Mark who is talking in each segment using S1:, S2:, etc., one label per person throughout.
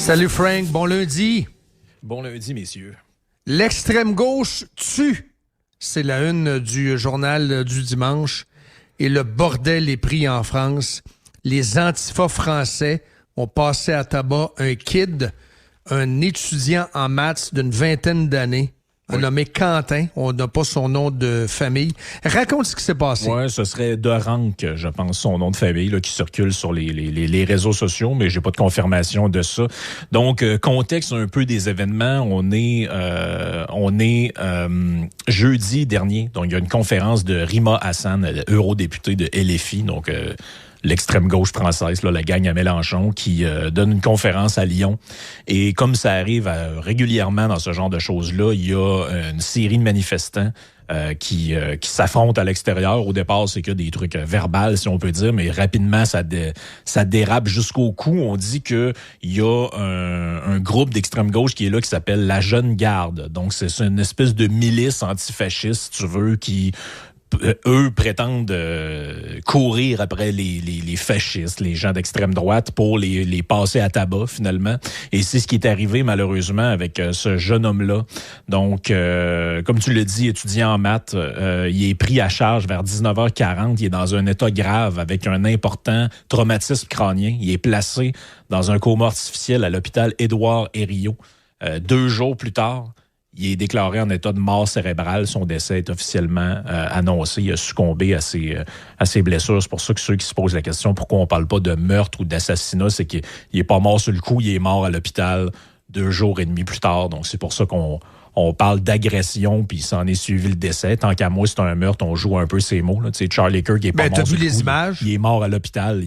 S1: Salut Frank, bon lundi.
S2: Bon lundi, messieurs.
S1: L'extrême gauche tue. C'est la une du journal du dimanche. Et le bordel est pris en France. Les antifas français ont passé à tabac un kid, un étudiant en maths d'une vingtaine d'années. Un nommé Quentin, on n'a pas son nom de famille. Raconte ce qui s'est passé.
S2: Oui, ce serait De Rank, je pense, son nom de famille, là, qui circule sur les réseaux sociaux, mais j'ai pas de confirmation de ça. Donc, contexte un peu des événements, on est jeudi dernier, donc il y a une conférence de Rima Hassan, eurodéputée de LFI, donc l'extrême gauche française, là, la gang à Mélenchon, qui donne une conférence à Lyon. Et comme ça arrive régulièrement dans ce genre de choses-là, il y a une série de manifestants qui s'affrontent à l'extérieur. Au départ, c'est que des trucs verbaux, si on peut dire, mais rapidement, ça dérape jusqu'au cou. On dit que il y a un groupe d'extrême gauche qui est là, qui s'appelle la Jeune Garde. Donc, c'est une espèce de milice antifasciste, si tu veux, qui eux prétendent courir après les fascistes, les gens d'extrême droite, pour les passer à tabac, finalement. Et c'est ce qui est arrivé, malheureusement, avec ce jeune homme-là. Donc, comme tu l'as dit, étudiant en maths, il est pris à charge vers 19h40. Il est dans un état grave avec un important traumatisme crânien. Il est placé dans un coma artificiel à l'hôpital Édouard Herriot. 2 jours plus tard, il est déclaré en état de mort cérébrale. Son décès est officiellement annoncé. Il a succombé à ses blessures. C'est pour ça que ceux qui se posent la question pourquoi on parle pas de meurtre ou d'assassinat, c'est qu'il est pas mort sur le coup, il est mort à l'hôpital 2 jours et demi plus tard. Donc c'est pour ça qu'on parle d'agression, puis s'en est suivi le décès. Tant qu'à moi, c'est un meurtre, on joue un peu ces mots. Tu sais, Charlie Kirk, il est pas mort.
S1: T'as vu
S2: les
S1: images?
S2: Il est mort à l'hôpital.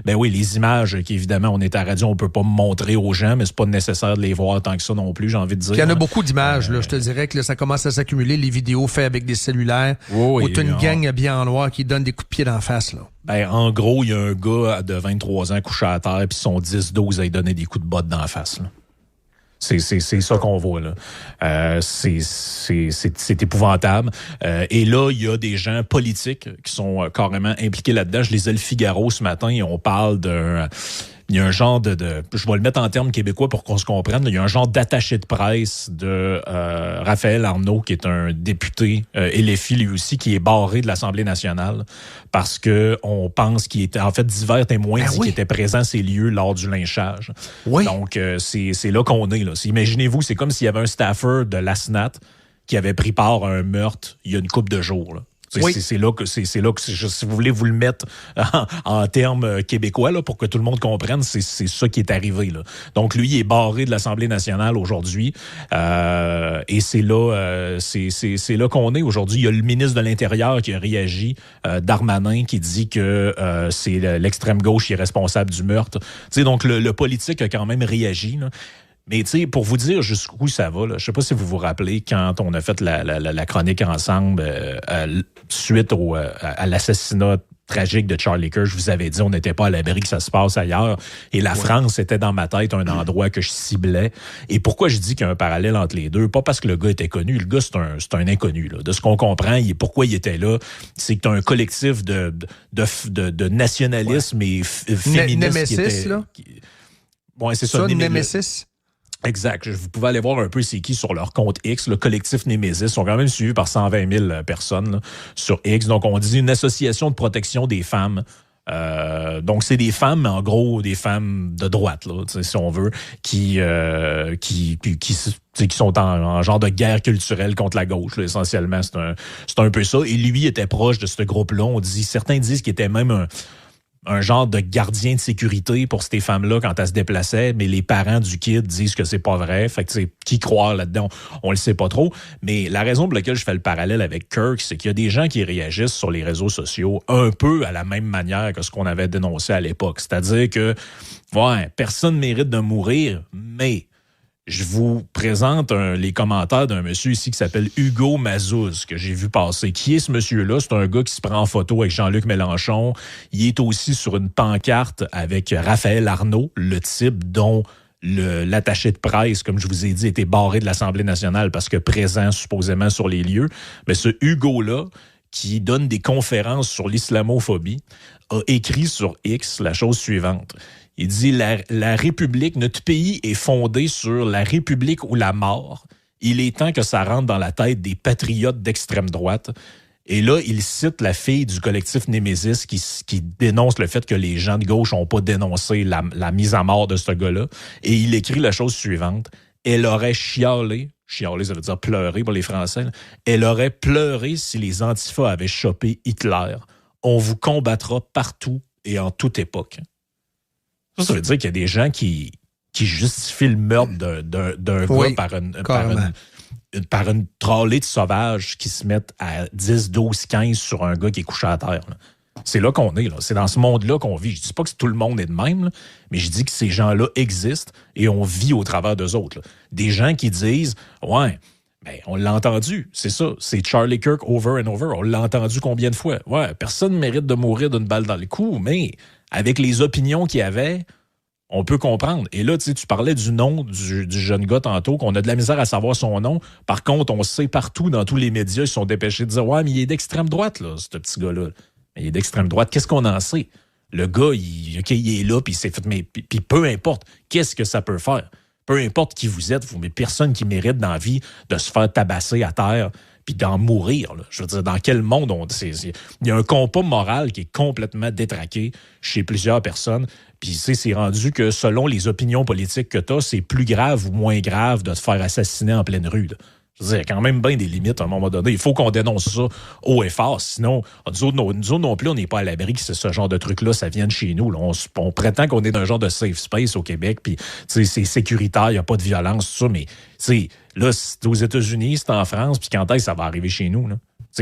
S2: Ben oui, les images, qu'évidemment, on est à la radio, on peut pas montrer aux gens, mais c'est pas nécessaire de les voir tant que ça non plus, j'ai envie de dire.
S1: Il y en a beaucoup d'images, là. Je te dirais que là, ça commence à s'accumuler, les vidéos faites avec des cellulaires, où t'as une gang habillée en noir qui donne des coups de pied d'en face, là. Ben,
S2: en gros, il y a un gars de 23 ans couché à terre, puis son 10-12 a donné des coups de botte d'en face, là. C'est ça qu'on voit, là. C'est épouvantable. Et là, il y a des gens politiques qui sont carrément impliqués là-dedans. Je lisais le Figaro ce matin et on parle il y a un genre je vais le mettre en termes québécois pour qu'on se comprenne. Il y a un genre d'attaché de presse de Raphaël Arnaud, qui est un député LFI, lui aussi, qui est barré de l'Assemblée nationale parce que on pense qu'il était, en fait, divers témoins disent qu'il était présent à ces lieux lors du lynchage. Oui. Donc, c'est là qu'on est, là. Imaginez-vous, c'est comme s'il y avait un staffer de l'ASNAT qui avait pris part à un meurtre il y a une couple de jours, là. C'est là que si vous voulez vous le mettre en termes québécois, là, pour que tout le monde comprenne, c'est ça qui est arrivé, là. Donc lui, il est barré de l'Assemblée nationale aujourd'hui, et c'est là qu'on est aujourd'hui. Il y a le ministre de l'Intérieur qui a réagi, Darmanin, qui dit que c'est l'extrême gauche qui est responsable du meurtre. Donc le politique a quand même réagi, là. Mais tu sais, pour vous dire jusqu'où ça va, là, je sais pas si vous vous rappelez quand on a fait la chronique ensemble suite à l'assassinat tragique de Charlie Kirk, je vous avais dit on n'était pas à l'abri que ça se passe ailleurs. Et la France était dans ma tête un endroit que je ciblais. Et pourquoi je dis qu'il y a un parallèle entre les deux? Pas parce que le gars était connu. Le gars, c'est un inconnu, là. De ce qu'on comprend, pourquoi il était là, c'est que tu as un collectif de nationalisme et féministe.
S1: Némésis, là?
S2: Ouais, c'est ça.
S1: Némésis?
S2: Exact. Vous pouvez aller voir un peu c'est qui sur leur compte X. Le collectif Némésis. Ils sont quand même suivis par 120 000 personnes, là, sur X. Donc, on dit une association de protection des femmes. Donc, c'est des femmes, mais en gros, des femmes de droite, là, si on veut, qui sont en genre de guerre culturelle contre la gauche, là, essentiellement. C'est un peu ça. Et lui était proche de ce groupe-là. Certains disent qu'il était même un genre de gardien de sécurité pour ces femmes-là quand elles se déplaçaient, mais les parents du kid disent que c'est pas vrai. Fait que, qui croire là-dedans, on le sait pas trop. Mais la raison pour laquelle je fais le parallèle avec Kirk, c'est qu'il y a des gens qui réagissent sur les réseaux sociaux un peu à la même manière que ce qu'on avait dénoncé à l'époque. C'est-à-dire que, personne mérite de mourir, mais je vous présente les commentaires d'un monsieur ici qui s'appelle Hugo Mazouz, que j'ai vu passer. Qui est ce monsieur-là? C'est un gars qui se prend en photo avec Jean-Luc Mélenchon. Il est aussi sur une pancarte avec Raphaël Arnaud, le type dont l'attaché de presse, comme je vous ai dit, était barré de l'Assemblée nationale parce que présent supposément sur les lieux. Mais ce Hugo-là, qui donne des conférences sur l'islamophobie, a écrit sur X la chose suivante. Il dit la République, notre pays est fondé sur la République ou la mort. Il est temps que ça rentre dans la tête des patriotes d'extrême droite. Et là, il cite la fille du collectif Némésis qui dénonce le fait que les gens de gauche n'ont pas dénoncé la mise à mort de ce gars-là. Et il écrit la chose suivante. Elle aurait chialé, chialé ça veut dire pleurer pour les Français, elle aurait pleuré si les antifas avaient chopé Hitler. On vous combattra partout et en toute époque. Ça veut dire qu'il y a des gens qui justifient le meurtre d'un gars par une trollée de sauvages qui se mettent à 10, 12, 15 sur un gars qui est couché à terre. Là. C'est là qu'on est. Là. C'est dans ce monde-là qu'on vit. Je dis pas que tout le monde est de même, là, mais je dis que ces gens-là existent et on vit au travers d'eux autres. Là. Des gens qui disent « Ouais, ben, on l'a entendu. C'est ça. C'est Charlie Kirk over and over. On l'a entendu combien de fois? Ouais, personne ne mérite de mourir d'une balle dans le cou, mais avec les opinions qu'il y avait, on peut comprendre. Et là, tu parlais du nom du jeune gars tantôt, qu'on a de la misère à savoir son nom. Par contre, on sait partout, dans tous les médias, ils sont dépêchés de dire « Ouais, mais il est d'extrême droite, là, ce petit gars-là. » Mais il est d'extrême droite. Qu'est-ce qu'on en sait? Le gars, il est là, puis il s'est fait... Mais puis peu importe, qu'est-ce que ça peut faire? Peu importe qui vous êtes, mais personne qui mérite dans la vie de se faire tabasser à terre puis d'en mourir. Là. Je veux dire, dans quel monde il y a un compas moral qui est complètement détraqué chez plusieurs personnes. Puis c'est rendu que selon les opinions politiques que tu as, c'est plus grave ou moins grave de te faire assassiner en pleine rue. Là. Je veux dire, il y a quand même bien des limites à un moment donné. Il faut qu'on dénonce ça haut et fort. Sinon, nous autres non plus, on n'est pas à l'abri que ce genre de truc-là, ça vienne chez nous. Là. On prétend qu'on est dans un genre de safe space au Québec, puis c'est sécuritaire, il n'y a pas de violence, tout ça, mais là, c'est aux États-Unis, c'est en France, puis quand est-ce que ça va arriver chez nous? Là?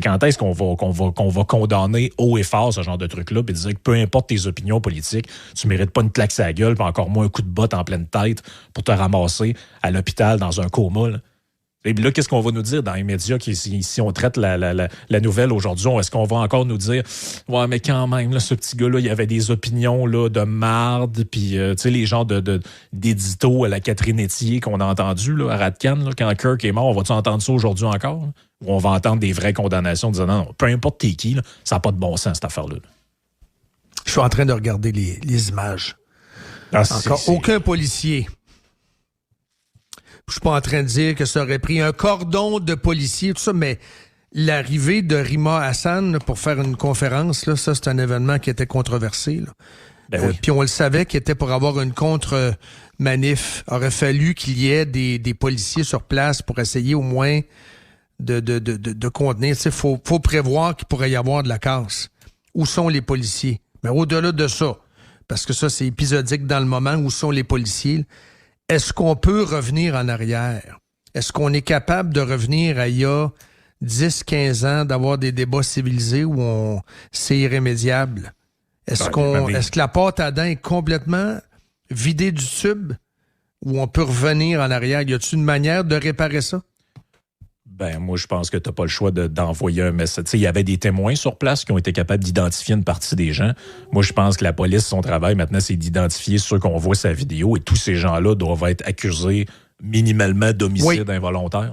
S2: Quand est-ce qu'on va condamner haut et fort ce genre de truc-là, puis dire que peu importe tes opinions politiques, tu ne mérites pas une claque sur la gueule, puis encore moins un coup de botte en pleine tête pour te ramasser à l'hôpital dans un coma, là. Et là, qu'est-ce qu'on va nous dire dans les médias si on traite la nouvelle aujourd'hui? Est-ce qu'on va encore nous dire « Ouais, mais quand même, là, ce petit gars-là, il avait des opinions là, de marde, puis les genres d'éditos à la Catherine Etier qu'on a entendu là, à Radcan, là, quand Kirk est mort, on va-tu entendre ça aujourd'hui encore? Là? Ou on va entendre des vraies condamnations disant « Non, peu importe t'es qui, là, ça n'a pas de bon sens, cette affaire-là. »
S1: Je suis en train de regarder les images. Aucun policier... Je suis pas en train de dire que ça aurait pris un cordon de policiers, tout ça, mais l'arrivée de Rima Hassan là, pour faire une conférence, là, ça, c'est un événement qui était controversé. Là.
S2: Ben oui.
S1: Puis on le savait qu'il était pour avoir une contre-manif. Aurait fallu qu'il y ait des policiers sur place pour essayer au moins de contenir. Il faut prévoir qu'il pourrait y avoir de la casse. Où sont les policiers? Mais au-delà de ça, parce que ça, c'est épisodique dans le moment, où sont les policiers? Est-ce qu'on peut revenir en arrière? Est-ce qu'on est capable de revenir à il y a 10, 15 ans, d'avoir des débats civilisés où c'est irrémédiable? Est-ce que la pâte à dents est complètement vidée du tube ou on peut revenir en arrière? Y a-t-il une manière de réparer ça?
S2: Ben, moi, je pense que tu n'as pas le choix d'envoyer un message. Il y avait des témoins sur place qui ont été capables d'identifier une partie des gens. Moi, je pense que la police, son travail maintenant, c'est d'identifier ceux qu'on voit sa vidéo et tous ces gens-là doivent être accusés minimalement d'homicide involontaire.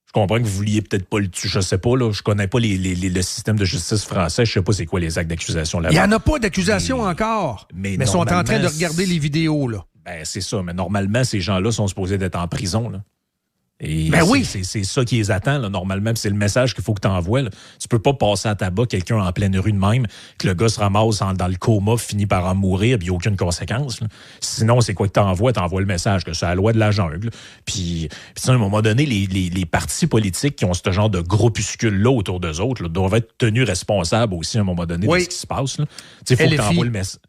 S2: Je comprends que vous vouliez peut-être pas le tuer, je sais pas, là, je connais pas le système de justice français, je sais pas c'est quoi les actes d'accusation là-bas.
S1: Il n'y en a pas d'accusation encore, mais ils sont en train de regarder les vidéos, là.
S2: Ben, c'est ça, mais normalement, ces gens-là sont supposés d'être en prison, là. Et
S1: oui.
S2: C'est ça qui les attend, là, normalement. C'est le message qu'il faut que tu envoies. Tu peux pas passer à tabac quelqu'un en pleine rue de même, que le gars se ramasse dans le coma, finit par en mourir, puis il n'y a aucune conséquence. Là. Sinon, c'est quoi que tu envoies? Tu envoies le message que c'est la loi de la jungle. Puis à un moment donné, les partis politiques qui ont ce genre de groupuscule-là autour d'eux autres là, doivent être tenus responsables aussi à un moment donné de ce qui se passe. Il faut que tu envoies le message.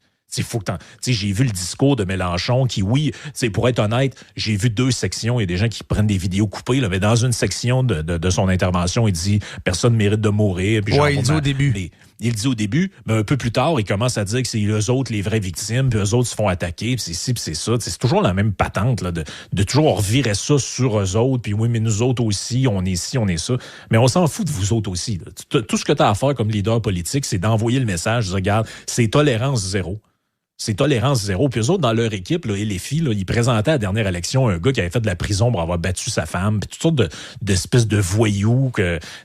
S2: J'ai vu le discours de Mélenchon qui, oui, pour être honnête, j'ai vu 2 sections. Il y a des gens qui prennent des vidéos coupées, là, mais dans une section de son intervention, il dit « Personne ne mérite de mourir. »
S1: il dit au début.
S2: Il le dit au début, mais un peu plus tard, il commence à dire que c'est eux autres les vraies victimes, puis eux autres se font attaquer, puis c'est ci, puis c'est ça. C'est toujours la même patente là, de toujours revirer ça sur eux autres, puis oui, mais nous autres aussi, on est ci, on est ça. Mais on s'en fout de vous autres aussi. Là. Tout ce que tu as à faire comme leader politique, c'est d'envoyer le message, regarde, c'est tolérance zéro. C'est tolérance zéro. Puis eux autres, dans leur équipe, là, et les filles, là, ils présentaient à la dernière élection un gars qui avait fait de la prison pour avoir battu sa femme, puis toutes sortes d'espèces de voyous.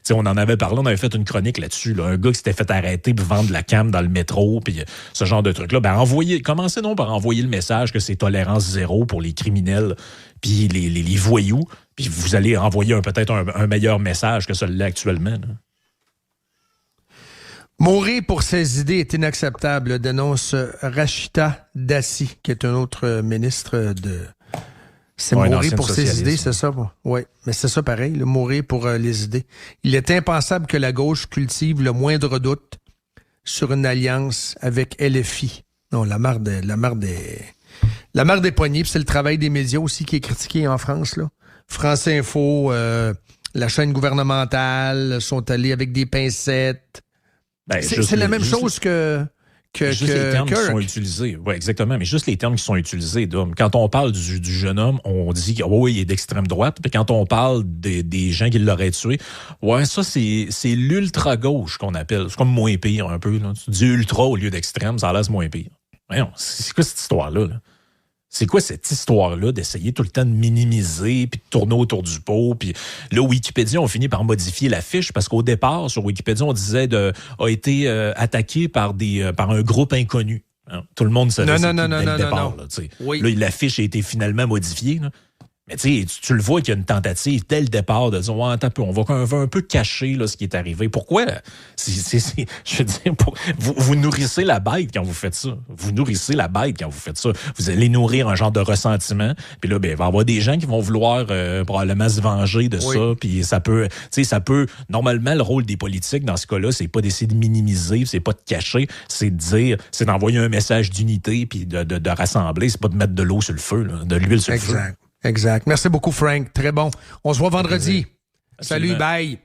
S2: On en avait parlé, on avait fait une chronique là-dessus. Là, un gars qui s'était fait arrêter pour vendre de la cam dans le métro, puis ce genre de trucs-là. Ben, commencez donc par envoyer le message que c'est tolérance zéro pour les criminels, puis les voyous, puis vous allez envoyer peut-être un meilleur message que celui-là actuellement. Là.
S1: Mourir pour ses idées est inacceptable, dénonce Rachida Dati, qui est un autre ministre de... C'est mourir pour ses idées, c'est ça? Oui, mais c'est ça pareil, mourir pour les idées. Il est impensable que la gauche cultive le moindre doute sur une alliance avec LFI. Non, la marre des poignées, puis c'est le travail des médias aussi qui est critiqué en France, là. France Info, la chaîne gouvernementale sont allés avec des pincettes. Ben, c'est la même chose que
S2: juste les termes qui sont utilisés. Oui, exactement. Mais juste les termes qui sont utilisés. Donc, quand on parle du jeune homme, on dit qu'il il est d'extrême droite. Puis quand on parle des gens qui l'auraient tué, ouais, ça, c'est l'ultra-gauche qu'on appelle. C'est comme moins pire un peu. Là. Tu dis ultra au lieu d'extrême, ça a l'air moins pire. Voyons, c'est quoi cette histoire-là? Là? C'est quoi cette histoire-là d'essayer tout le temps de minimiser puis de tourner autour du pot? Puis là, Wikipédia, on finit par modifier la fiche parce qu'au départ, sur Wikipédia, on disait a été attaqué par un groupe inconnu. Hein? Tout le monde savait dès le départ. Là, oui. Là, la fiche a été finalement modifiée. Là. Mais tu le vois qu'il y a une tentative dès le départ de dire on va un peu cacher là, ce qui est arrivé. Pourquoi? Je veux dire, vous nourrissez la bête quand vous faites ça. Vous nourrissez la bête quand vous faites ça. Vous allez nourrir un genre de ressentiment. Puis là, il va y avoir des gens qui vont vouloir probablement se venger de ça. Puis ça peut. Normalement, le rôle des politiques dans ce cas-là, c'est pas d'essayer de minimiser, c'est pas de cacher, c'est de dire, c'est d'envoyer un message d'unité puis de rassembler. C'est pas de mettre de l'eau sur le feu, là, de l'huile sur le feu.
S1: Exact. Merci beaucoup, Frank. Très bon. On se voit vendredi. Salut, bye.